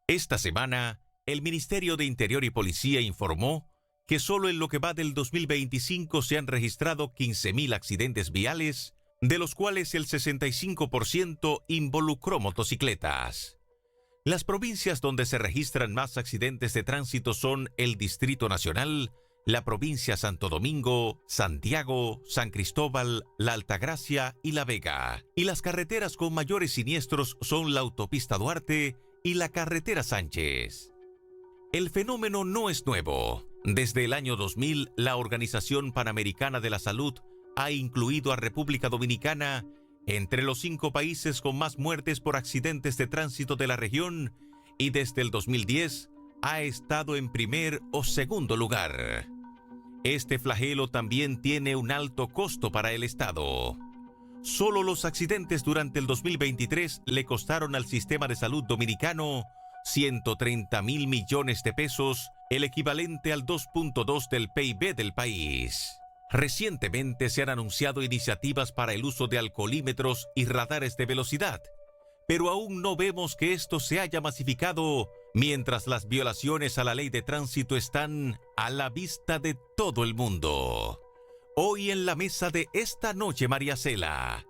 Esta semana, el Ministerio de Interior y Policía informó que solo en lo que va del 2025 se han registrado 15.000 accidentes viales, de los cuales el 65% involucró motocicletas. Las provincias donde se registran más accidentes de tránsito son el Distrito Nacional, la provincia Santo Domingo, Santiago, San Cristóbal, La Altagracia y La Vega. Y las carreteras con mayores siniestros son la autopista Duarte y la carretera Sánchez. El fenómeno no es nuevo. Desde el año 2000, la Organización Panamericana de la Salud ha incluido a República Dominicana entre los 5 países con más muertes por accidentes de tránsito de la región y desde el 2010 ha estado en primer o segundo lugar. Este flagelo también tiene un alto costo para el Estado. Solo los accidentes durante el 2023 le costaron al sistema de salud dominicano 130.000 millones de pesos, el equivalente al 2.2 del PIB del país. Recientemente se han anunciado iniciativas para el uso de alcoholímetros y radares de velocidad, pero aún no vemos que esto se haya masificado, mientras las violaciones a la ley de tránsito están a la vista de todo el mundo. Hoy en la mesa de esta noche, María Cela,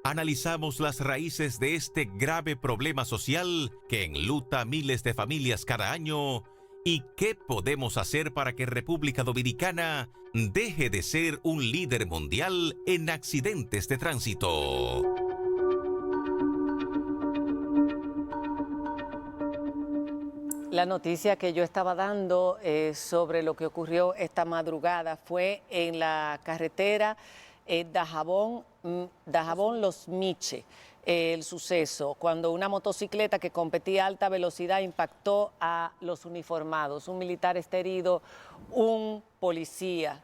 analizamos las raíces de este grave problema social que enluta a miles de familias cada año y qué podemos hacer para que República Dominicana deje de ser un líder mundial en accidentes de tránsito. La noticia que yo estaba dando sobre lo que ocurrió esta madrugada fue en la carretera Dajabón-Los Miche. El suceso, cuando una motocicleta que competía a alta velocidad impactó a los uniformados. Un militar está herido, un policía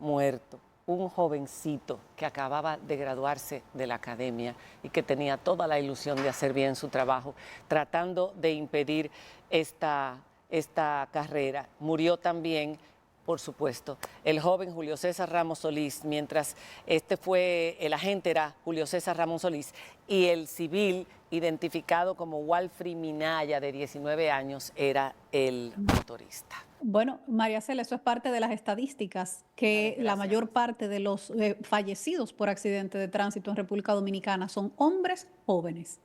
muerto, un jovencito que acababa de graduarse de la academia y que tenía toda la ilusión de hacer bien su trabajo, tratando de impedir esta carrera. Murió también, por supuesto, el joven Julio César Ramos Solís, mientras el agente era Julio César Ramos Solís, y el civil identificado como Walfrey Minaya, de 19 años, era el motorista. Bueno, María Cela, eso es parte de las estadísticas, que la mayor parte de los fallecidos por accidente de tránsito en República Dominicana son hombres jóvenes.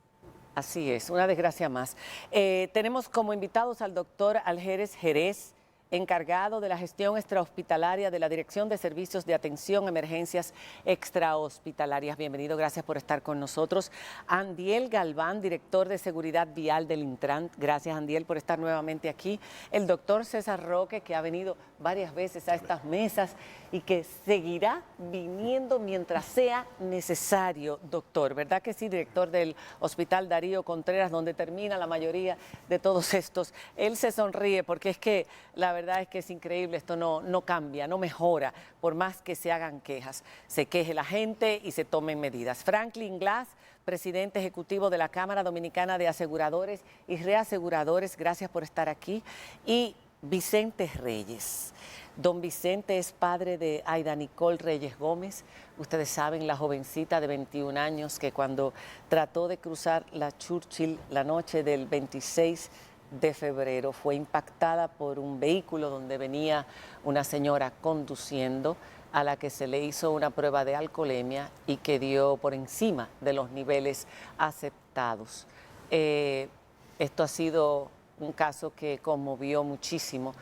Así es, una desgracia más. Tenemos como invitados al doctor Algeres Jerez, encargado de la gestión extrahospitalaria de la Dirección de Servicios de Atención a Emergencias Extrahospitalarias. Bienvenido, gracias por estar con nosotros. Andiel Galván, director de Seguridad Vial del Intran. Gracias, Andiel, por estar nuevamente aquí. El doctor César Roque, que ha venido varias veces a estas mesas y que seguirá viniendo mientras sea necesario, doctor. ¿Verdad que sí? Director del Hospital Darío Contreras, donde termina la mayoría de todos estos. Él se sonríe porque es que la verdad es que es increíble, esto no cambia, no mejora, por más que se hagan quejas. Se queje la gente y se tomen medidas. Franklin Glass, presidente ejecutivo de la Cámara Dominicana de Aseguradores y Reaseguradores, gracias por estar aquí. Y Vicente Reyes. Don Vicente es padre de Aida Nicole Reyes Gómez. Ustedes saben, la jovencita de 21 años que cuando trató de cruzar la Churchill la noche del 26 de febrero fue impactada por un vehículo donde venía una señora conduciendo, a la que se le hizo una prueba de alcoholemia y que dio por encima de los niveles aceptados. Esto ha sido un caso que conmovió muchísimo,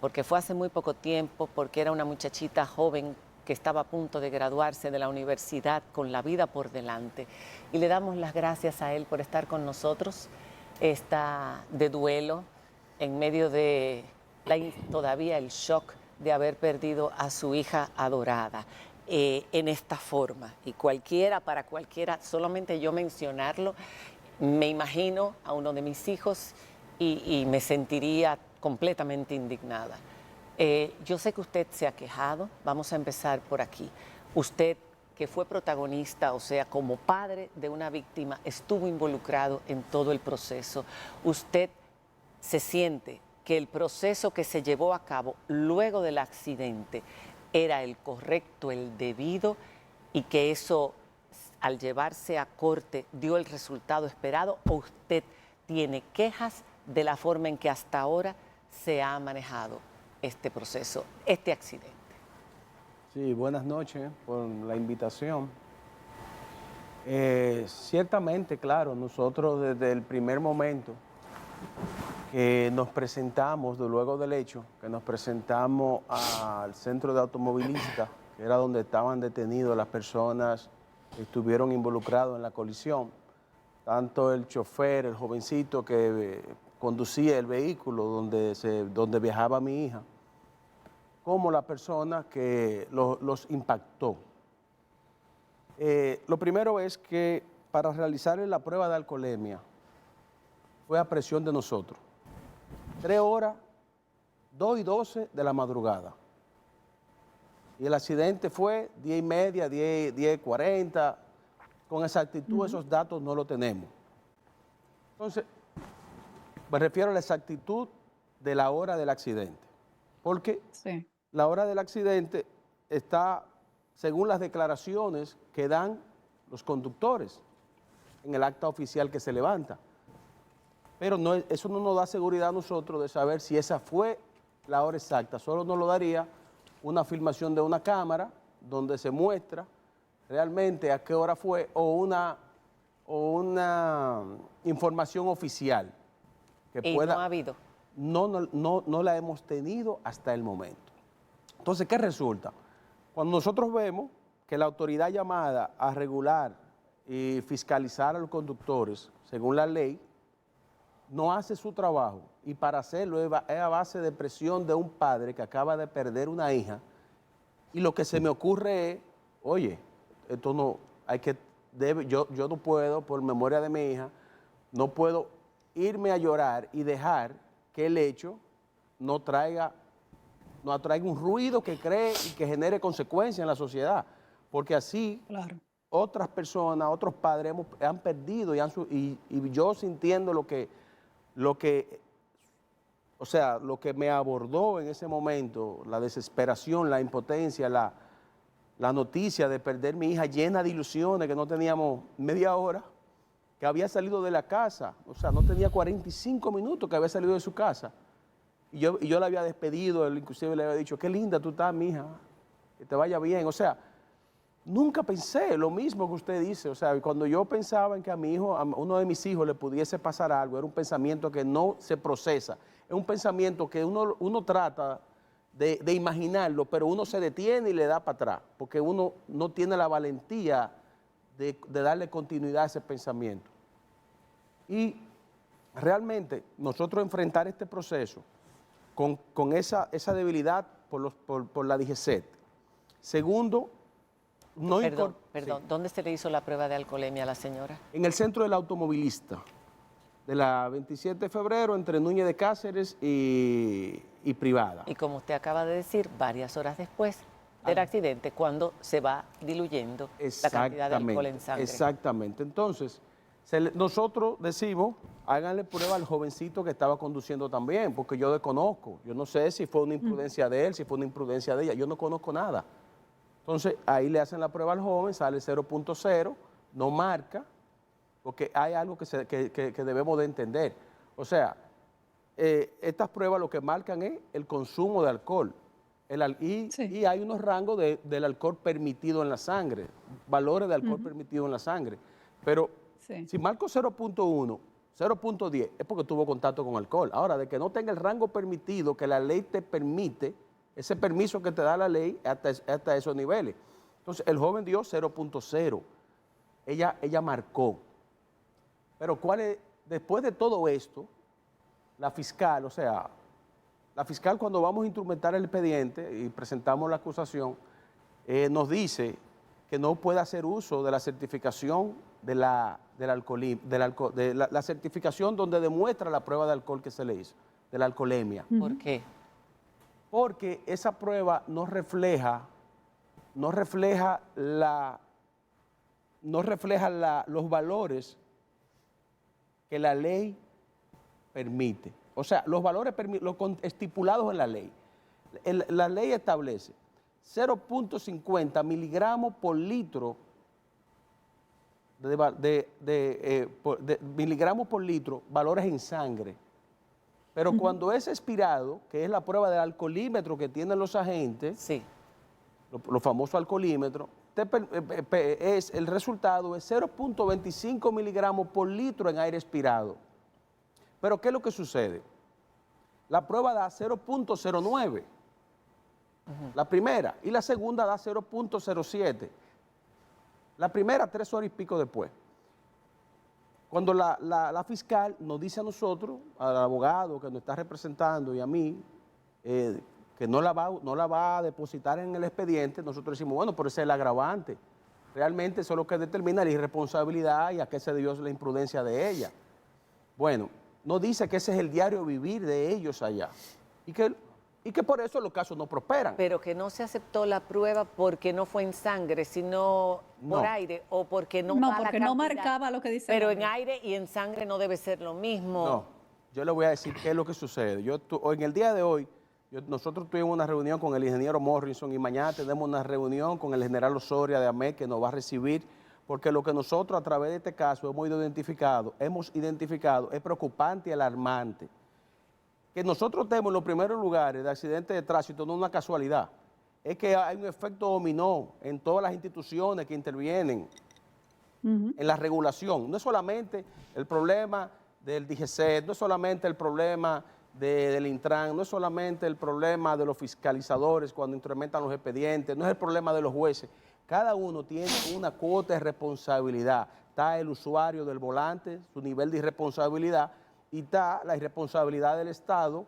porque fue hace muy poco tiempo, porque era una muchachita joven que estaba a punto de graduarse de la universidad con la vida por delante. Y le damos las gracias a él por estar con nosotros. Está de duelo en medio de todavía el shock de haber perdido a su hija adorada en esta forma. Y para cualquiera, solamente yo mencionarlo, me imagino a uno de mis hijos y me sentiría completamente indignada. Yo sé que usted se ha quejado, vamos a empezar por aquí. Usted, que fue protagonista, o sea, como padre de una víctima, estuvo involucrado en todo el proceso. ¿Usted se siente que el proceso que se llevó a cabo luego del accidente era el correcto, el debido, y que eso, al llevarse a corte, dio el resultado esperado? ¿O usted tiene quejas de la forma en que hasta ahora se ha manejado este proceso, este accidente? Sí, buenas noches por la invitación. Ciertamente, claro, nosotros desde el primer momento que nos presentamos, luego del hecho, que nos presentamos al centro de automovilística, que era donde estaban detenidos las personas que estuvieron involucrados en la colisión, tanto el chofer, el jovencito que conducía el vehículo donde viajaba mi hija, como la persona que los impactó. Lo primero es que para realizar la prueba de alcoholemia fue a presión de nosotros. 3 horas, 2:12 de la madrugada. Y el accidente fue 10:30, 10:40. Con exactitud esos datos no los tenemos. Entonces, me refiero a la exactitud de la hora del accidente. Porque Sí. la hora del accidente está según las declaraciones que dan los conductores en el acta oficial que se levanta. Pero eso no nos da seguridad a nosotros de saber si esa fue la hora exacta. Solo nos lo daría una filmación de una cámara donde se muestra realmente a qué hora fue o una información oficial que Y pueda... no ha habido. No la hemos tenido hasta el momento. Entonces, ¿qué resulta? Cuando nosotros vemos que la autoridad llamada a regular y fiscalizar a los conductores, según la ley, no hace su trabajo, y para hacerlo es a base de presión de un padre que acaba de perder una hija, y lo que se me ocurre es, oye, esto no, yo no puedo, por memoria de mi hija, no puedo irme a llorar y dejar que el hecho no traiga un ruido que cree y que genere consecuencias en la sociedad, porque así Claro. otras personas, otros padres han perdido y yo sintiendo lo que me abordó en ese momento, la desesperación, la impotencia, la noticia de perder mi hija llena de ilusiones, que no teníamos media hora, que había salido de la casa, o sea, no tenía 45 minutos que había salido de su casa. Y yo la había despedido, él inclusive le había dicho, qué linda tú estás, mija, que te vaya bien. O sea, nunca pensé lo mismo que usted dice. O sea, cuando yo pensaba en que a mi hijo, a uno de mis hijos le pudiese pasar algo, era un pensamiento que no se procesa. Es un pensamiento que uno trata de imaginarlo, pero uno se detiene y le da para atrás, porque uno no tiene la valentía de darle continuidad a ese pensamiento. Y realmente nosotros enfrentar este proceso con esa debilidad por la DGCET. Segundo, Perdón, sí, ¿dónde se le hizo la prueba de alcoholemia a la señora? en el centro del automovilista, de la 27 de febrero, entre Núñez de Cáceres y Privada. Y como usted acaba de decir, varias horas después del accidente, cuando se va diluyendo la cantidad de alcohol en sangre. Exactamente. Entonces, nosotros decimos, háganle prueba al jovencito que estaba conduciendo también, porque yo desconozco. Yo no sé si fue una imprudencia de él, si fue una imprudencia de ella. Yo no conozco nada. Entonces, ahí le hacen la prueba al joven, sale 0.0, no marca, porque hay algo que debemos de entender. O sea, estas pruebas lo que marcan es el consumo de alcohol. Y hay unos rangos del alcohol permitido en la sangre, valores de alcohol permitido en la sangre. Pero si marco 0.1, 0.10, es porque tuvo contacto con alcohol. Ahora, de que no tenga el rango permitido que la ley te permite, ese permiso que te da la ley hasta esos niveles. Entonces, el joven dio 0.0. Ella marcó. Pero después de todo esto, la fiscal, cuando vamos a instrumentar el expediente y presentamos la acusación, nos dice que no puede hacer uso de la certificación de la certificación donde demuestra la prueba de alcohol que se le hizo, de la alcoholemia. ¿Por qué? Porque esa prueba no refleja los valores que la ley permite. O sea, los valores estipulados en la ley. La ley establece 0.50 miligramos por litro miligramos por litro, valores en sangre. Pero cuando es expirado, que es la prueba del alcoholímetro que tienen los agentes, Sí. los famosos alcoholímetros, el resultado es 0.25 miligramos por litro en aire expirado. Pero ¿qué es lo que sucede? La prueba da 0.09, la primera, y la segunda da 0.07. La primera 3 horas y pico después. Cuando la fiscal nos dice a nosotros, al abogado que nos está representando y a mí, que no la va a depositar en el expediente, nosotros decimos, bueno, pero ese es el agravante. Realmente eso es lo que determina la irresponsabilidad y a qué se debió la imprudencia de ella. Bueno, nos dice que ese es el diario vivir de ellos allá y que por eso los casos no prosperan. Pero que no se aceptó la prueba porque no fue en sangre, sino por No. aire o porque no No, da la porque no cantidad. marcaba lo que dice. Pero la en ley. aire y en sangre no debe ser lo mismo. No, yo le voy a decir qué es lo que sucede. En el día de hoy, nosotros tuvimos una reunión con el ingeniero Morrison y mañana tenemos una reunión con el general Osoria de AMEC que nos va a recibir, porque lo que nosotros a través de este caso hemos identificado es preocupante y alarmante. Que nosotros tenemos en los primeros lugares de accidentes de tránsito no es una casualidad, es que hay un efecto dominó en todas las instituciones que intervienen en la regulación. No es solamente el problema del DGCET, no es solamente el problema del Intran, no es solamente el problema de los fiscalizadores cuando incrementan los expedientes, no es el problema de los jueces. Cada uno tiene una cuota de responsabilidad. Está el usuario del volante, su nivel de irresponsabilidad, y está la irresponsabilidad del Estado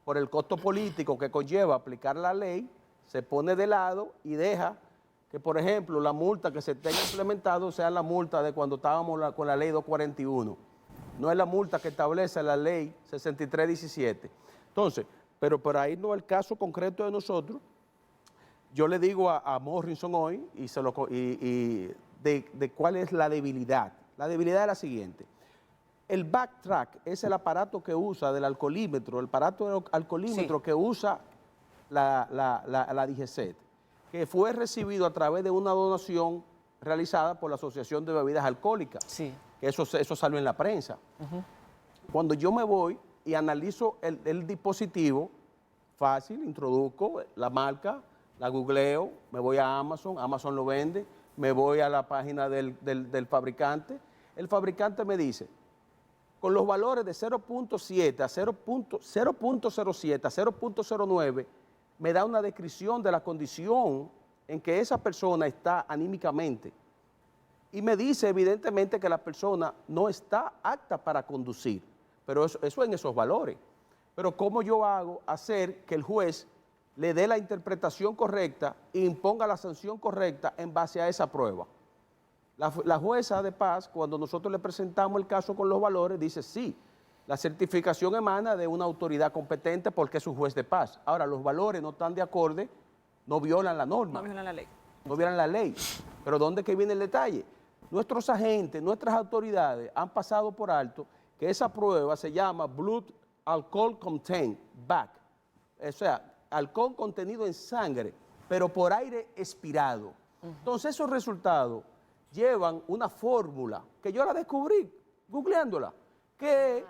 por el costo político que conlleva aplicar la ley, se pone de lado y deja que, por ejemplo, la multa que se tenga implementado sea la multa de cuando estábamos con la ley 241. No es la multa que establece la ley 6317. Entonces, pero por ahí no es el caso concreto de nosotros. Yo le digo a Morrison hoy de cuál es la debilidad. La debilidad es la siguiente. El backtrack es el aparato que usa del alcoholímetro, el aparato del alcoholímetro Sí. que usa la DGCET, que fue recibido a través de una donación realizada por la Asociación de Bebidas Alcohólicas. Sí. Que eso salió en la prensa. Cuando yo me voy y analizo el dispositivo, fácil, introduzco la marca, la googleo, me voy a Amazon, Amazon lo vende, me voy a la página del fabricante, el fabricante me dice, con los valores de 0.7 a 0.07 a 0.09, me da una descripción de la condición en que esa persona está anímicamente. Y me dice evidentemente que la persona no está apta para conducir, pero eso en esos valores. Pero ¿cómo yo hago hacer que el juez le dé la interpretación correcta e imponga la sanción correcta en base a esa prueba? La jueza de paz, cuando nosotros le presentamos el caso con los valores, dice sí, la certificación emana de una autoridad competente porque es un juez de paz. Ahora, los valores no están de acorde, no violan la norma. No violan la ley. No violan la ley. Pero ¿dónde que viene el detalle? Nuestros agentes, nuestras autoridades han pasado por alto que esa prueba se llama Blood Alcohol Content BAC, o sea, alcohol contenido en sangre, pero por aire expirado. Entonces esos resultados llevan una fórmula que yo la descubrí googleándola, que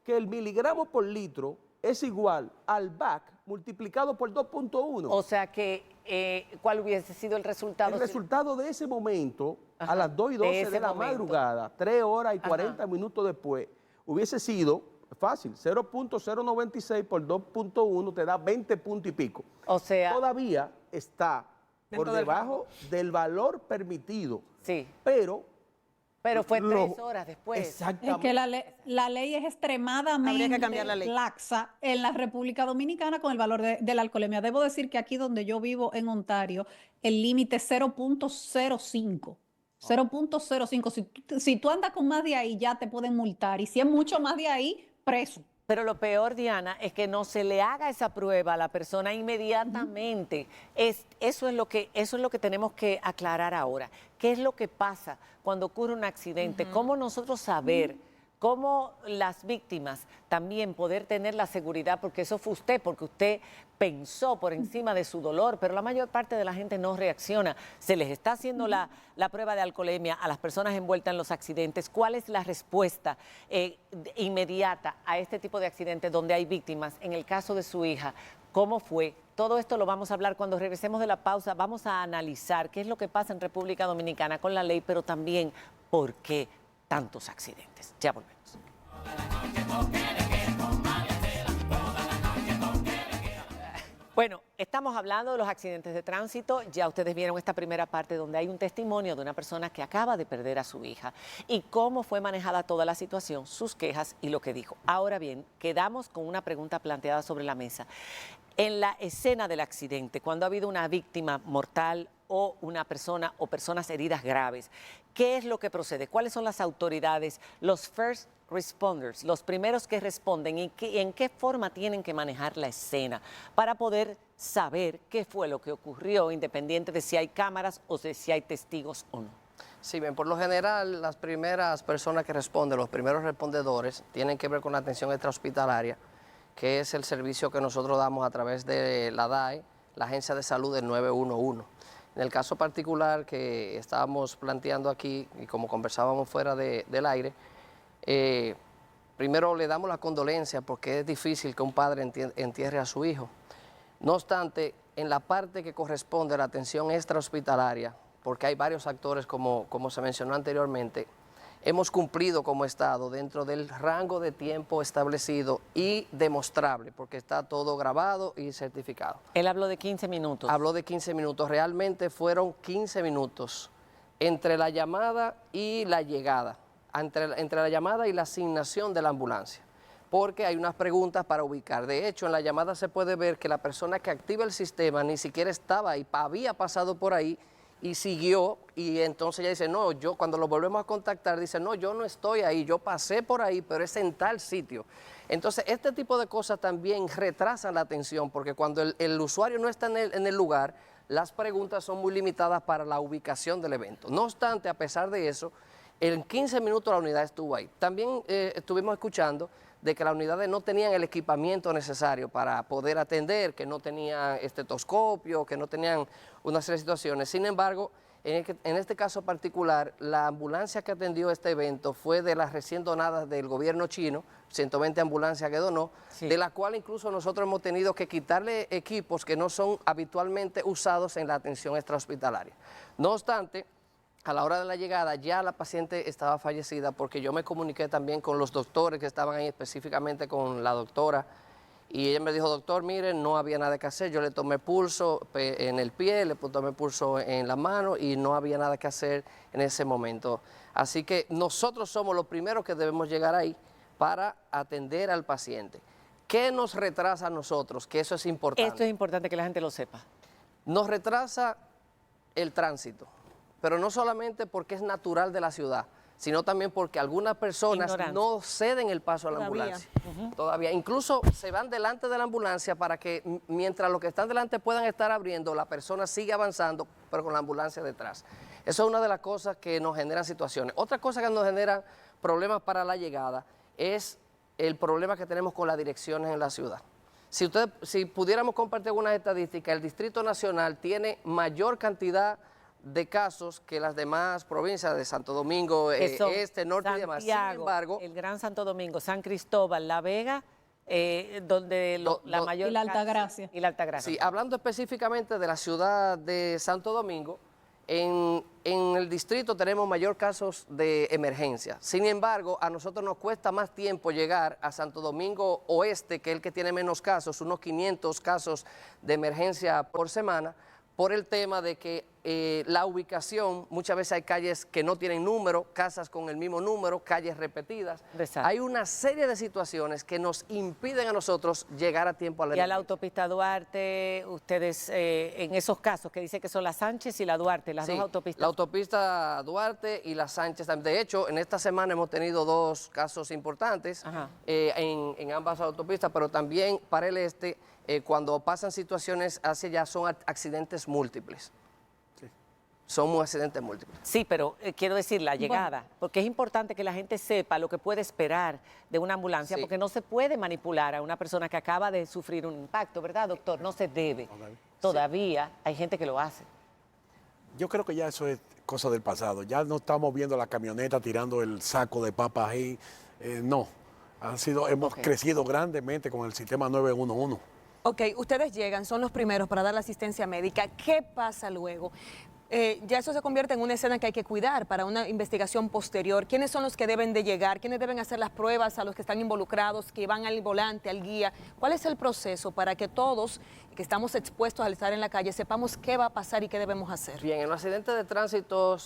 el miligramo por litro es igual al BAC multiplicado por 2.1. O sea que, ¿cuál hubiese sido el resultado? El resultado de ese momento, Ajá, a las 2 y 12 ese de la momento. madrugada, 3 horas y 40 minutos después, hubiese sido fácil, 0.096 por 2.1 te da 20 puntos y pico. O sea, Todavía está por Dentro del debajo del valor permitido, sí, pero fue lo- 3 horas después. Exactamente. Es que la ley es extremadamente Habría que cambiar la ley. laxa en la República Dominicana con el valor de la alcoholemia. Debo decir que aquí donde yo vivo en Ontario, el límite es 0.05. 0.05. Si tú andas con más de ahí, ya te pueden multar. Y si es mucho más de ahí, preso. Pero lo peor, Diana, es que no se le haga esa prueba a la persona inmediatamente. Eso es lo que tenemos que aclarar ahora. ¿Qué es lo que pasa cuando ocurre un accidente? ¿Cómo nosotros saber cómo las víctimas también poder tener la seguridad, porque eso fue usted, porque usted pensó por encima de su dolor, pero la mayor parte de la gente no reacciona. Se les está haciendo la prueba de alcoholemia a las personas envueltas en los accidentes. ¿Cuál es la respuesta inmediata a este tipo de accidentes donde hay víctimas? En el caso de su hija, ¿cómo fue? Todo esto lo vamos a hablar cuando regresemos de la pausa. Vamos a analizar qué es lo que pasa en República Dominicana con la ley, pero también por qué tantos accidentes. Ya volvemos. Bueno, estamos hablando de los accidentes de tránsito. Ya ustedes vieron esta primera parte donde hay un testimonio de una persona que acaba de perder a su hija y cómo fue manejada toda la situación, sus quejas y lo que dijo. Ahora bien, quedamos con una pregunta planteada sobre la mesa. En la escena del accidente, cuando ha habido una víctima mortal o una persona o personas heridas graves, ¿qué es lo que procede? ¿Cuáles son las autoridades, los first responders, los primeros que responden y en qué forma tienen que manejar la escena para poder saber qué fue lo que ocurrió, independiente de si hay cámaras o de si hay testigos o no? Sí, bien, por lo general las primeras personas que responden, los primeros respondedores, tienen que ver con la atención extrahospitalaria, que es el servicio que nosotros damos a través de la DAE, la Agencia de Salud del 911. En el caso particular que estábamos planteando aquí, y como conversábamos fuera del aire, primero le damos la condolencia porque es difícil que un padre entierre a su hijo. No obstante, en la parte que corresponde a la atención extrahospitalaria, porque hay varios actores como se mencionó anteriormente, hemos cumplido como Estado dentro del rango de tiempo establecido y demostrable, porque está todo grabado y certificado. Él habló de 15 minutos. Habló de 15 minutos, realmente fueron 15 minutos entre la llamada y la llegada, entre la llamada y la asignación de la ambulancia, porque hay unas preguntas para ubicar. De hecho, en la llamada se puede ver que la persona que activa el sistema ni siquiera estaba ahí, había pasado por ahí y siguió, y entonces ella dice, no, yo cuando lo volvemos a contactar, dice, no, yo no estoy ahí, yo pasé por ahí, pero es en tal sitio. Entonces, este tipo de cosas también retrasan la atención, porque cuando el usuario no está en el lugar, las preguntas son muy limitadas para la ubicación del evento. No obstante, a pesar de eso, en 15 minutos la unidad estuvo ahí. También estuvimos escuchando de que las unidades no tenían el equipamiento necesario para poder atender, que no tenían estetoscopio, que no tenían una serie de situaciones. Sin embargo, en este caso particular, la ambulancia que atendió este evento fue de las recién donadas del gobierno chino, 120 ambulancias que donó, sí, de la cual incluso nosotros hemos tenido que quitarle equipos que no son habitualmente usados en la atención extrahospitalaria. No obstante, a la hora de la llegada ya la paciente estaba fallecida, porque yo me comuniqué también con los doctores que estaban ahí, específicamente con la doctora, y ella me dijo, doctor, mire, no había nada que hacer. Yo le tomé pulso en el pie, le tomé pulso en la mano y no había nada que hacer en ese momento. Así que nosotros somos los primeros que debemos llegar ahí para atender al paciente. ¿Qué nos retrasa a nosotros? Que eso es importante. Esto es importante que la gente lo sepa. Nos retrasa el tránsito, pero no solamente porque es natural de la ciudad, sino también porque algunas personas no ceden el paso a la ambulancia. Todavía. Incluso se van delante de la ambulancia para que mientras los que están delante puedan estar abriendo, la persona sigue avanzando, pero con la ambulancia detrás. Eso es una de las cosas que nos generan situaciones. Otra cosa que nos genera problemas para la llegada es el problema que tenemos con las direcciones en la ciudad. Si pudiéramos compartir algunas estadísticas, el Distrito Nacional tiene mayor cantidad de casos que las demás provincias de Santo Domingo, este, norte Santiago, y demás. Sin embargo, el Gran Santo Domingo, San Cristóbal, La Vega, donde la mayor... Y la Altagracia. Y la Altagracia. Sí, hablando específicamente de la ciudad de Santo Domingo, en el distrito tenemos mayor casos de emergencia. Sin embargo, a nosotros nos cuesta más tiempo llegar a Santo Domingo Oeste, que es el que tiene menos casos, unos 500 casos de emergencia por semana, por el tema de que la ubicación, muchas veces hay calles que no tienen número, casas con el mismo número, calles repetidas. Exacto. Hay una serie de situaciones que nos impiden a nosotros llegar a tiempo a la Y a la autopista Duarte, ustedes, en esos casos que dice que son la Sánchez y la Duarte, las dos autopistas. La autopista Duarte y la Sánchez. De hecho, en esta semana hemos tenido dos casos importantes en ambas autopistas, pero también para el este, cuando pasan situaciones hacia allá son accidentes múltiples. son accidentes múltiples. Sí, pero quiero decir la llegada, porque es importante que la gente sepa lo que puede esperar de una ambulancia, Sí. porque no se puede manipular a una persona que acaba de sufrir un impacto, ¿verdad, doctor? No se debe. Todavía hay gente que lo hace. Yo creo que ya eso es cosa del pasado. Ya no estamos viendo la camioneta tirando el saco de papas ahí. No. Hemos crecido grandemente con el sistema 911. Ok, ustedes llegan, son los primeros para dar la asistencia médica. ¿Qué pasa luego? Ya eso se convierte en una escena que hay que cuidar para una investigación posterior. ¿Quiénes son los que deben de llegar? ¿Quiénes deben hacer las pruebas a los que están involucrados, que van al volante, al guía? ¿Cuál es el proceso para que todos que estamos expuestos al estar en la calle sepamos qué va a pasar y qué debemos hacer? Bien, en los accidentes de tránsito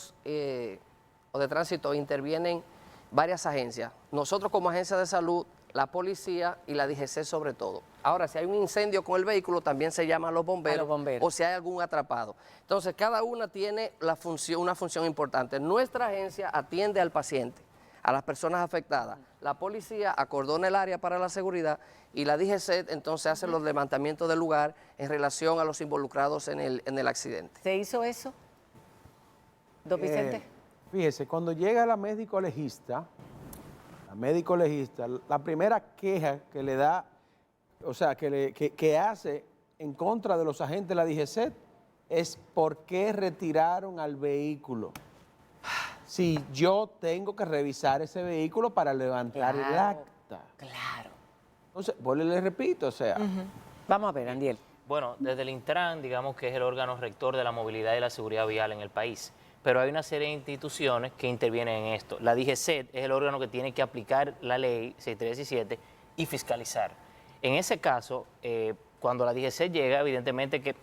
intervienen varias agencias. Nosotros como agencia de salud, la policía y la DGC sobre todo. Ahora, si hay un incendio con el vehículo, también se llama a los bomberos, o si hay algún atrapado. Entonces, cada una tiene una función importante. Nuestra agencia atiende al paciente, a las personas afectadas. La policía acordona el área para la seguridad y la DGC entonces hace los levantamientos del lugar en relación a los involucrados en el accidente. ¿Se hizo eso, don Vicente? Fíjese, cuando llega la médico legista, la primera queja que le da, o sea, que hace en contra de los agentes de la DGC es por qué retiraron al vehículo. Si yo tengo que revisar ese vehículo para levantar el acta. Claro. Entonces, pues le repito, o sea. Vamos a ver, Andiel. Bueno, desde el Intran, digamos que es el órgano rector de la movilidad y la seguridad vial en el país. Pero hay una serie de instituciones que intervienen en esto. La DGCET es el órgano que tiene que aplicar la ley 6.317 y fiscalizar. En ese caso, cuando la DGCET llega, evidentemente que,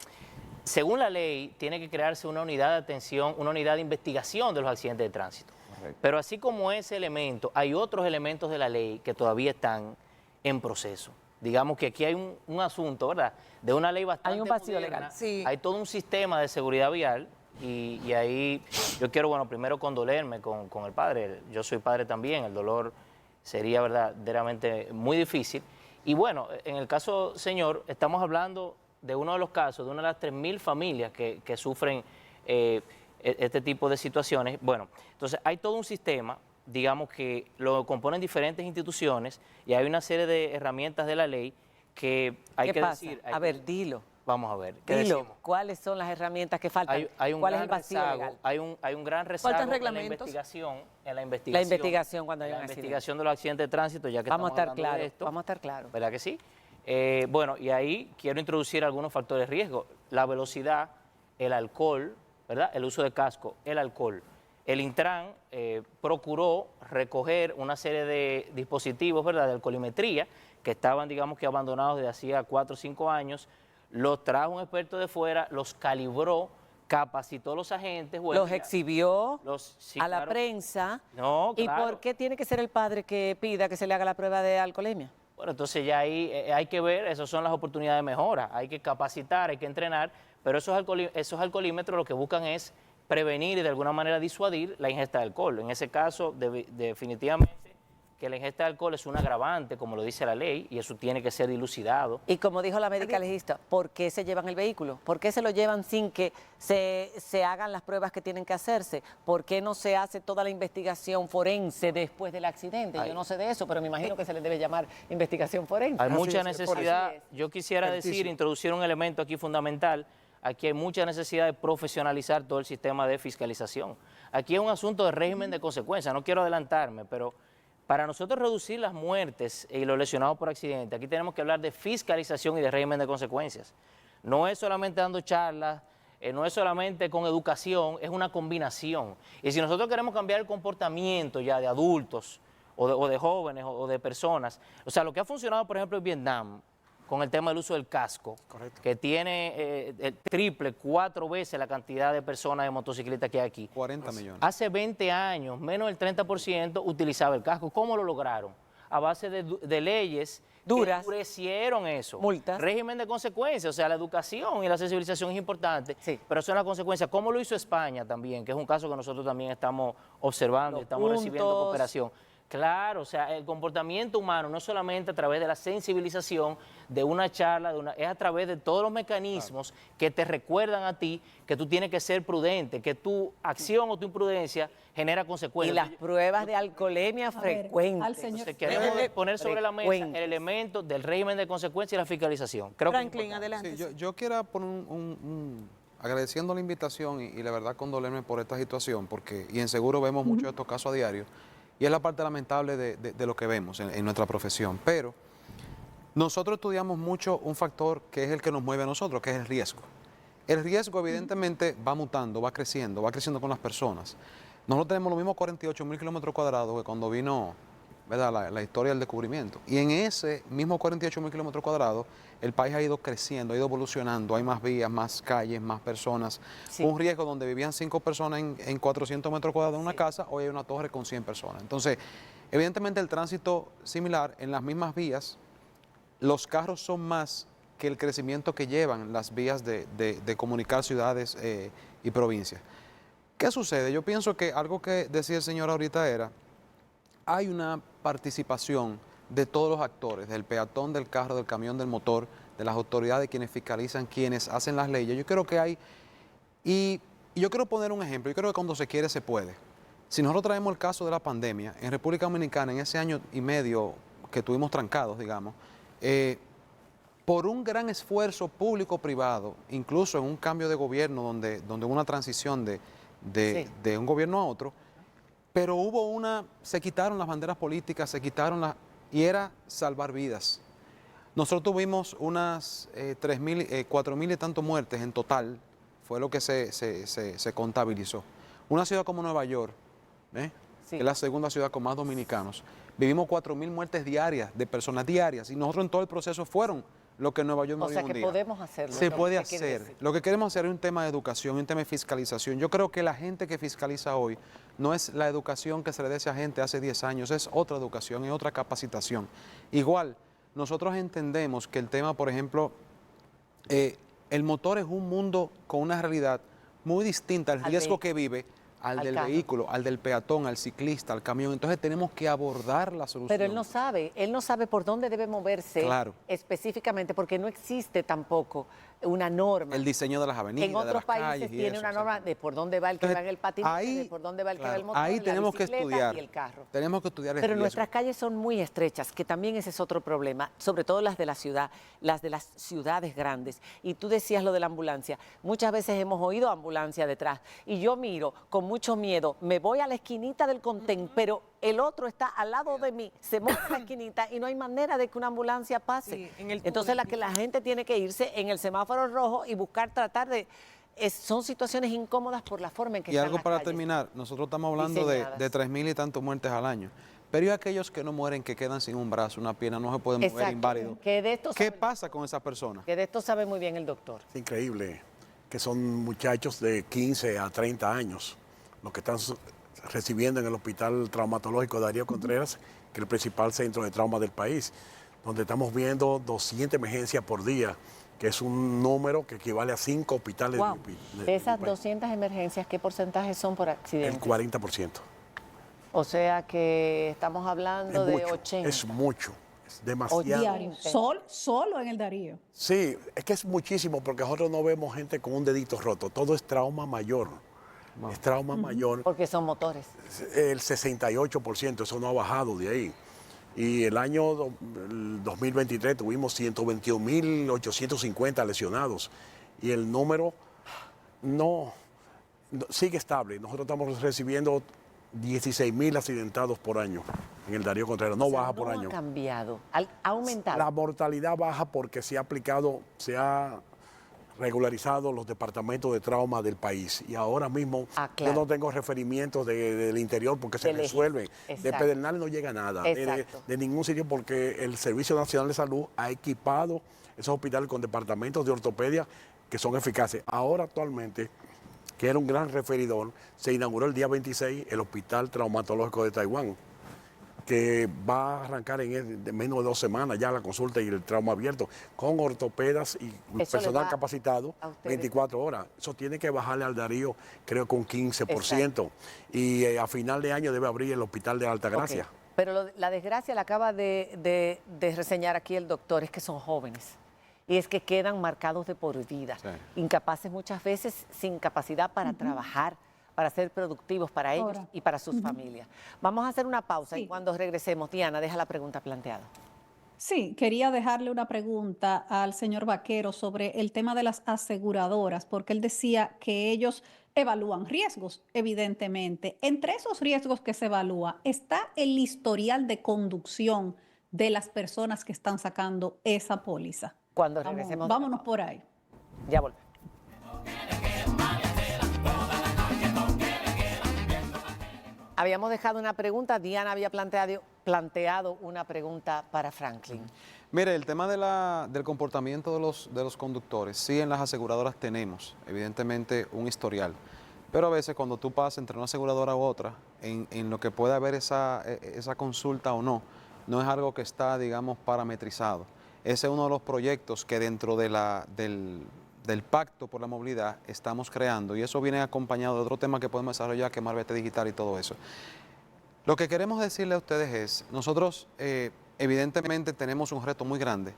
según la ley, tiene que crearse una unidad de atención, una unidad de investigación de los accidentes de tránsito. Correcto. Pero así como ese elemento, hay otros elementos de la ley que todavía están en proceso. Digamos que aquí hay un asunto, ¿verdad?, de una ley bastante Hay un vacío moderna. legal. Sí. Hay todo un sistema de seguridad vial. Y ahí yo quiero, bueno, primero condolerme con el padre. Yo soy padre también, el dolor sería verdaderamente muy difícil. Y bueno, en el caso, señor, estamos hablando de uno de los casos, de una de las 3.000 familias que sufren este tipo de situaciones. Bueno, entonces hay todo un sistema, digamos, que lo componen diferentes instituciones y hay una serie de herramientas de la ley que hay ¿Qué que pasa? decir. A ver, dilo. Vamos a ver. ¿Qué Dilo, decimos? ¿cuáles son las herramientas que faltan? Hay un ¿Cuál es gran el vacío rezago, legal? hay un gran rezago Faltan en la reglamentos. investigación, La investigación cuando hay un la accidente. investigación de los accidentes de tránsito, ya que Vamos a estamos estar hablando de claros, esto, vamos a estar claros. ¿verdad que sí? Bueno, y ahí quiero introducir algunos factores de riesgo. La velocidad, el alcohol, ¿verdad? El uso de casco, el alcohol. El Intran procuró recoger una serie de dispositivos, ¿verdad?, de alcoholimetría que estaban, digamos, que abandonados desde hacía 4 o 5 años. Los trajo un experto de fuera, los calibró, capacitó a los agentes. Bueno, Los exhibió sí, a la claro. prensa. No, ¿Y claro. por qué tiene que ser el padre que pida que se le haga la prueba de alcoholemia? Bueno, entonces ya ahí hay que ver, esas son las oportunidades de mejora. Hay que capacitar, hay que entrenar, pero esos alcoholímetros lo que buscan es prevenir y de alguna manera disuadir la ingesta de alcohol. En ese caso, definitivamente, que la ingesta de alcohol es un agravante, como lo dice la ley, y eso tiene que ser dilucidado. Y como dijo la médica legista, ¿por qué se llevan el vehículo? ¿Por qué se lo llevan sin que se hagan las pruebas que tienen que hacerse? ¿Por qué no se hace toda la investigación forense después del accidente? Yo no sé de eso, pero me imagino que se le debe llamar investigación forense. Hay mucha Así es, necesidad, así es. yo quisiera decir, introducir un elemento aquí fundamental. Aquí hay mucha necesidad de profesionalizar todo el sistema de fiscalización. Aquí es un asunto de régimen de consecuencias, no quiero adelantarme, pero para nosotros reducir las muertes y los lesionados por accidente, aquí tenemos que hablar de fiscalización y de régimen de consecuencias. No es solamente dando charlas, no es solamente con educación, es una combinación. Y si nosotros queremos cambiar el comportamiento ya de adultos o de jóvenes o de personas, o sea, lo que ha funcionado, por ejemplo, en Vietnam, con el tema del uso del casco, Correcto. que tiene el triple, 4 veces la cantidad de personas de motocicletas que hay aquí. 40 millones. Hace 20 años, menos del 30% utilizaba el casco. ¿Cómo lo lograron? A base de leyes Duras. que endurecieron eso. Multas. Régimen de consecuencias, o sea, la educación y la sensibilización es importante, Sí. pero son las consecuencias. ¿Cómo lo hizo España también? Que es un caso que nosotros también estamos observando y estamos recibiendo puntos. cooperación. Claro, o sea, el comportamiento humano no solamente a través de la sensibilización, de una charla, es a través de todos los mecanismos que te recuerdan a ti que tú tienes que ser prudente, que tu acción o tu imprudencia genera Y consecuencias. las pruebas de alcoholemia frecuentes. al señor- Entonces, queremos poner sobre la mesa el frecuentes. elemento del régimen de consecuencias y la fiscalización. Creo que es Franklin, importante. adelante. Sí, yo quiero poner agradeciendo la invitación y la verdad condolerme por esta situación, porque y en Seguro vemos muchos de estos casos a diario, y es la parte lamentable de lo que vemos en nuestra profesión. Pero nosotros estudiamos mucho un factor que es el que nos mueve a nosotros, que es el riesgo. El riesgo evidentemente va mutando, va creciendo con las personas. Nosotros tenemos los mismos 48.000 kilómetros cuadrados que cuando vino, ¿verdad?, la historia del descubrimiento. Y en ese mismo 48.000 kilómetros cuadrados, el país ha ido creciendo, ha ido evolucionando, hay más vías, más calles, más personas. Sí. Un riesgo donde vivían 5 personas en 400 metros cuadrados en una casa, hoy hay una torre con 100 personas. Entonces, evidentemente el tránsito similar en las mismas vías, los carros son más que el crecimiento que llevan las vías de comunicar ciudades y provincias. ¿Qué sucede? Yo pienso que algo que decía el señor ahorita era, hay una participación de todos los actores, del peatón, del carro, del camión, del motor, de las autoridades, quienes fiscalizan, quienes hacen las leyes. Yo creo que hay, y yo quiero poner un ejemplo, yo creo que cuando se quiere se puede. Si nosotros traemos el caso de la pandemia, en República Dominicana, en ese año y medio que tuvimos trancados, digamos, por un gran esfuerzo público-privado, incluso en un cambio de gobierno donde hubo una transición de un gobierno a otro, pero se quitaron las banderas políticas, y era salvar vidas. Nosotros tuvimos unas 4.000 y tantos muertes en total, fue lo que se contabilizó. Una ciudad como Nueva York, que es la segunda ciudad con más dominicanos, vivimos 4.000 muertes diarias, de personas diarias, y nosotros en todo el proceso fueron lo que Nueva York no O sea vio un que día. podemos hacerlo. Se ¿no? puede ¿Qué quiere hacer. decir? Lo que queremos hacer es un tema de educación, un tema de fiscalización. Yo creo que la gente que fiscaliza hoy no es la educación que se le dé a esa gente hace 10 años, es otra educación, es otra capacitación. Igual, nosotros entendemos que el tema, por ejemplo, el motor es un mundo con una realidad muy distinta al riesgo que vive al del carro. vehículo, al del peatón, al ciclista, al camión. Entonces tenemos que abordar la solución. Pero él no sabe por dónde debe moverse Claro. específicamente, porque no existe tampoco una norma. El diseño de las avenidas, En de otros las países calles y tiene eso, una norma de por dónde va el que Entonces, va en el patinete, ahí, de por dónde va el que va en el claro, motor, ahí la tenemos que bicicleta estudiar. y el carro. Tenemos que estudiar el Pero riesgo. nuestras calles son muy estrechas, que también ese es otro problema, sobre todo las de la ciudad, las de las ciudades grandes. Y tú decías lo de la ambulancia. Muchas veces hemos oído ambulancia detrás y yo miro con mucho miedo, me voy a la esquinita del contén, pero el otro está al lado de mí, se monta en la esquinita y no hay manera de que una ambulancia pase. Sí, en el Entonces túnel. la gente tiene que irse en el semáforo rojo y tratar de... son situaciones incómodas por la forma en que Y están algo las para calles. terminar, nosotros estamos hablando de diseñadas. 3.000 y tantos muertes al año. Pero ¿y aquellos que no mueren, que quedan sin un brazo, una pierna, no se pueden mover, Exacto. inválidos? Que de esto ¿Qué sabe- pasa con esas personas? Que de esto sabe muy bien el doctor. Es increíble que son muchachos de 15 a 30 años los que están recibiendo en el Hospital Traumatológico Darío Contreras, que es el principal centro de trauma del país, donde estamos viendo 200 emergencias por día, que es un número que equivale a 5 hospitales Wow. del De esas país. 200 emergencias, ¿qué porcentaje son por El accidentes? 40%. O sea que estamos hablando Es de mucho, 80. es mucho, es demasiado. Diario, solo en el Darío. Sí, es que es muchísimo porque nosotros no vemos gente con un dedito roto, todo es trauma mayor. Es trauma mayor. Porque son motores. El 68%, eso no ha bajado de ahí. Y el año el 2023 tuvimos 121.850 lesionados. Y el número sigue estable. Nosotros estamos recibiendo 16.000 accidentados por año en el Darío Contreras. No O sea, baja por no año. ha cambiado, ha aumentado. La mortalidad baja porque se ha regularizado los departamentos de trauma del país. Y ahora mismo Claro. yo no tengo referimientos del interior porque se Del eje. resuelven. De Exacto. Pedernales no llega nada, Exacto. de ningún sitio, porque el Servicio Nacional de Salud ha equipado esos hospitales con departamentos de ortopedia que son eficaces. Ahora actualmente, que era un gran referidor, se inauguró el día 26 el Hospital Traumatológico de Taiwán, que va a arrancar en menos de 2 semanas ya la consulta y el trauma abierto, con ortopedas y Eso le personal va capacitado a ustedes. 24 horas. Eso tiene que bajarle al Darío, creo que un 15%. Y a final de año debe abrir el Hospital de Altagracia. Ok. Pero la desgracia la acaba de reseñar aquí el doctor, es que son jóvenes. Y es que quedan marcados de por vida, incapaces muchas veces, sin capacidad para trabajar, para ser productivos para ellos y para sus familias. Vamos a hacer una pausa y cuando regresemos, Diana, deja la pregunta planteada. Sí, quería dejarle una pregunta al señor Vaquero sobre el tema de las aseguradoras, porque él decía que ellos evalúan riesgos, evidentemente. Entre esos riesgos que se evalúa está el historial de conducción de las personas que están sacando esa póliza. Cuando regresemos. Vámonos por ahí. Ya volvemos. Habíamos dejado una pregunta, Diana había planteado una pregunta para Franklin. Mire, el tema del comportamiento de los conductores, sí en las aseguradoras tenemos, evidentemente, un historial. Pero a veces cuando tú pasas entre una aseguradora u otra, en lo que puede haber esa consulta o no, no es algo que está, digamos, parametrizado. Ese es uno de los proyectos que dentro de del Pacto por la Movilidad estamos creando, y eso viene acompañado de otro tema que podemos desarrollar, que es Marbete Digital y todo eso. Lo que queremos decirle a ustedes es, nosotros evidentemente tenemos un reto muy grande,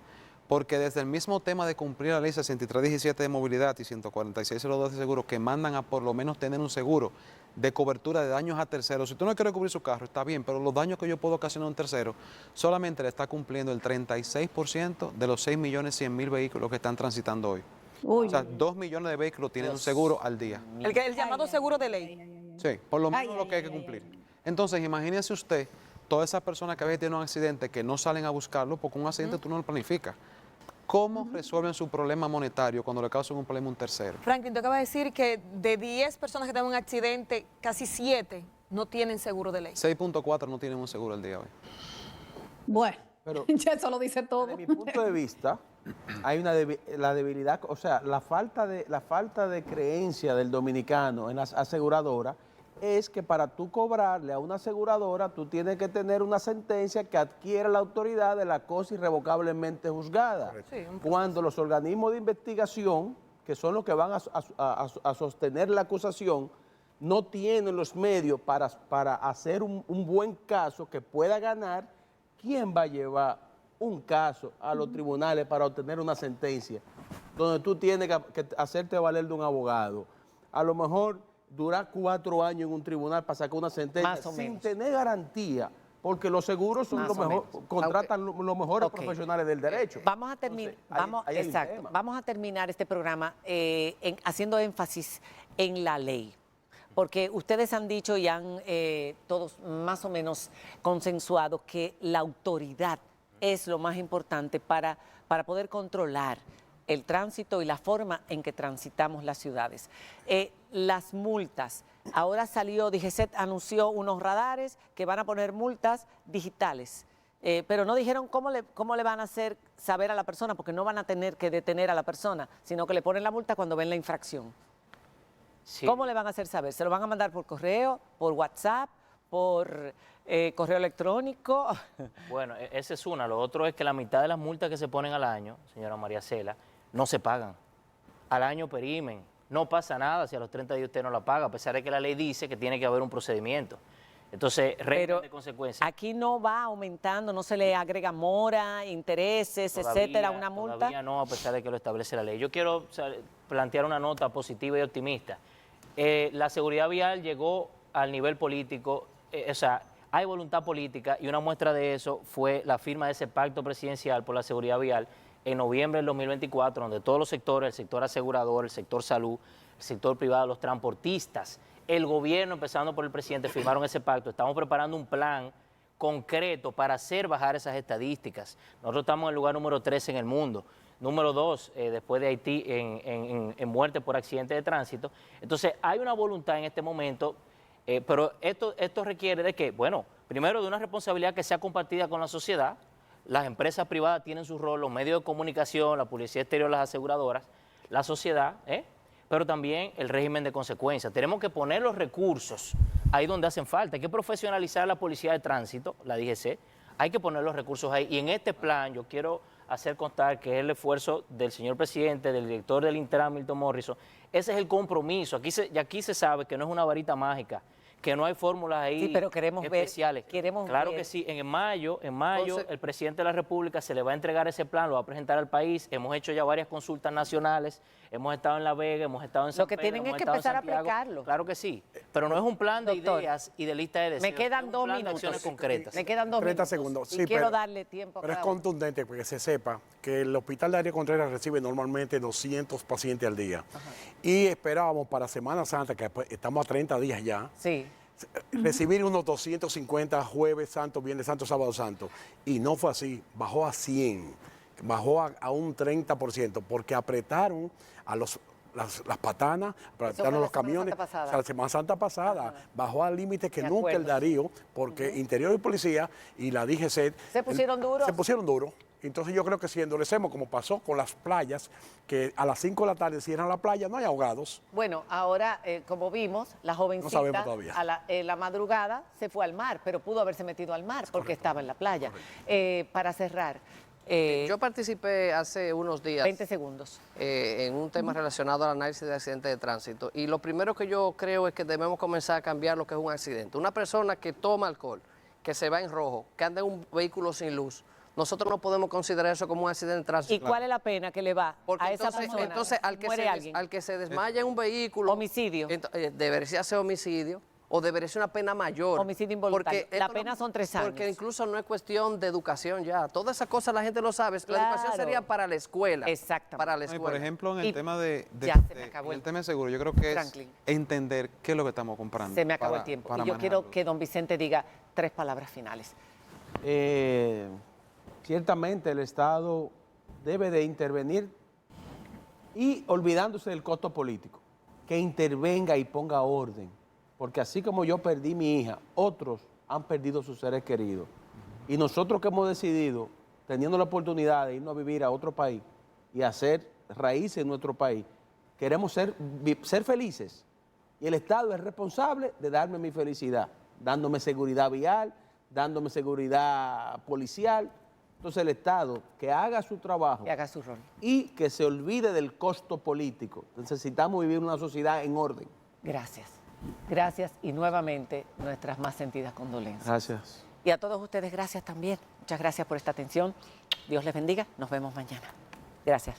porque desde el mismo tema de cumplir la ley 6317 de movilidad y 14602 de seguro, que mandan a por lo menos tener un seguro de cobertura de daños a terceros. Si tú no quieres cubrir su carro, está bien, pero los daños que yo puedo ocasionar a un tercero, solamente le está cumpliendo el 36% de los 6.100.000 vehículos que están transitando hoy. O sea, 2 millones de vehículos tienen un seguro al día. El llamado seguro de ley. Sí, por lo menos lo que hay que cumplir. Entonces, imagínese usted, todas esas personas que a veces tienen un accidente que no salen a buscarlo, porque un accidente tú no lo planificas. ¿Cómo resuelven su problema monetario cuando le causan un problema a un tercero? Franklin, te acabas de decir que de 10 personas que tienen un accidente, casi 7 no tienen seguro de ley. 6.4 no tienen un seguro al día hoy. Bueno, Pero ya eso lo dice todo. desde mi punto de vista, hay la debilidad, o sea, la falta de creencia del dominicano en las aseguradoras es que para tú cobrarle a una aseguradora, tú tienes que tener una sentencia que adquiera la autoridad de la cosa irrevocablemente juzgada. Sí, Cuando los organismos de investigación, que son los que van a sostener la acusación, no tienen los medios para hacer un buen caso que pueda ganar, ¿quién va a llevar un caso a los tribunales para obtener una sentencia donde tú tienes que hacerte valer de un abogado? A lo mejor durar 4 años en un tribunal para sacar una sentencia sin tener garantía, porque los seguros son los mejores, contratan los mejores profesionales del derecho. Vamos a terminar, vamos a terminar este programa haciendo énfasis en la ley. Porque ustedes han dicho y han todos más o menos consensuado que la autoridad es lo más importante para poder controlar el tránsito y la forma en que transitamos las ciudades. Las multas. Ahora salió, DGCET anunció unos radares que van a poner multas digitales. Pero no dijeron cómo le van a hacer saber a la persona, porque no van a tener que detener a la persona, sino que le ponen la multa cuando ven la infracción. Sí. ¿Cómo le van a hacer saber? ¿Se lo van a mandar por correo, por WhatsApp, por correo electrónico? Bueno, esa es una. Lo otro es que la mitad de las multas que se ponen al año, señora María Cela, no se pagan. Al año perimen. No pasa nada si a los 30 días usted no la paga, a pesar de que la ley dice que tiene que haber un procedimiento. Entonces, régimen de consecuencias. Aquí no va aumentando, no se le agrega mora, intereses, etcétera, una multa. Todavía no, a pesar de que lo establece la ley. Yo quiero plantear una nota positiva y optimista. La seguridad vial llegó al nivel político, o sea, hay voluntad política y una muestra de eso fue la firma de ese pacto presidencial por la seguridad vial en noviembre del 2024, donde todos los sectores, el sector asegurador, el sector salud, el sector privado, los transportistas, el gobierno, empezando por el presidente, firmaron ese pacto. Estamos preparando un plan concreto para hacer bajar esas estadísticas. Nosotros estamos en el lugar número 13 en el mundo. Número 2, después de Haití, en muerte por accidente de tránsito. Entonces, hay una voluntad en este momento, pero esto requiere de que, bueno, primero de una responsabilidad que sea compartida con la sociedad. Las empresas privadas tienen su rol, los medios de comunicación, la publicidad exterior, las aseguradoras, la sociedad, pero también el régimen de consecuencias. Tenemos que poner los recursos ahí donde hacen falta. Hay que profesionalizar la policía de tránsito, la DGC, hay que poner los recursos ahí. Y en este plan yo quiero hacer constar que es el esfuerzo del señor presidente, del director del Intran, Milton Morrison. Ese es el compromiso. Aquí se sabe que no es una varita mágica, que no hay fórmulas ahí Sí, pero queremos especiales. Claro ver. que sí, en mayo Entonces, el presidente de la República se le va a entregar ese plan, lo va a presentar al país. Hemos hecho ya varias consultas nacionales, hemos estado en La Vega, hemos estado en San Lo que Pedro, tienen hemos es que estado en empezar a Santiago. aplicarlo. Claro que sí, pero no es un plan de Doctor, ideas y de lista de deseos. Me quedan es un 2 plan de minutos. acciones concretas. Me quedan 2 30 minutos. segundos. Y Sí, quiero pero- darle tiempo a Pero es cada uno. contundente porque se sepa que el Hospital de Área Contreras recibe normalmente 200 pacientes al día. Y esperábamos para Semana Santa, que pues, estamos a 30 días ya, Sí. recibir unos 250 Jueves Santo, Viernes Santo, Sábado Santo. Y no fue así, bajó a 100, bajó a un 30%, porque apretaron a las patanas, apretaron fue los la Semana camiones. Santa pasada. O sea, la Semana Santa pasada bajó al límite que Me nunca el acuerdo. Darío, porque Interior y Policía y la DGC ¿Se pusieron duros? Se pusieron duros. Entonces yo creo que si endurecemos, como pasó con las playas, que a las 5 de la tarde cierran la playa, no hay ahogados. Bueno, ahora, como vimos, la jovencita sabemos todavía. en la madrugada se fue al mar, pero pudo haberse metido al mar porque estaba en la playa. Para cerrar, yo participé hace unos días 20 segundos. en un tema relacionado al análisis de accidentes de tránsito. Y lo primero que yo creo es que debemos comenzar a cambiar lo que es un accidente. Una persona que toma alcohol, que se va en rojo, que anda en un vehículo sin luz, nosotros no podemos considerar eso como un accidente de tránsito. ¿Y cuál es la pena que le va Porque a esa entonces, persona? entonces al que se desmaya en un vehículo... Homicidio. Debería ser homicidio o debería ser una pena mayor. Homicidio involuntario. Porque La esto pena son 3 años. Porque incluso no es cuestión de educación ya. Todas esas cosas la gente lo sabe. La educación Claro. sería para la escuela. Exactamente. Para la No, y escuela. por ejemplo, en el Y tema ya se me acabó en el el- tema de seguro, yo creo que Franklin. es entender qué es lo que estamos comprando. Se me acabó para- el tiempo. para Y yo quiero manejarlo. que don Vicente diga 3 palabras finales. Ciertamente el Estado debe de intervenir y olvidándose del costo político, que intervenga y ponga orden, porque así como yo perdí mi hija, otros han perdido sus seres queridos. Y nosotros que hemos decidido, teniendo la oportunidad de irnos a vivir a otro país y hacer raíces en nuestro país, queremos ser felices. Y el Estado es responsable de darme mi felicidad, dándome seguridad vial, dándome seguridad policial. Entonces el Estado que haga su trabajo Que haga su rol. y que se olvide del costo político. Necesitamos vivir en una sociedad en orden. Gracias. Gracias y nuevamente nuestras más sentidas condolencias. Gracias. Y a todos ustedes, gracias también. Muchas gracias por esta atención. Dios les bendiga. Nos vemos mañana. Gracias.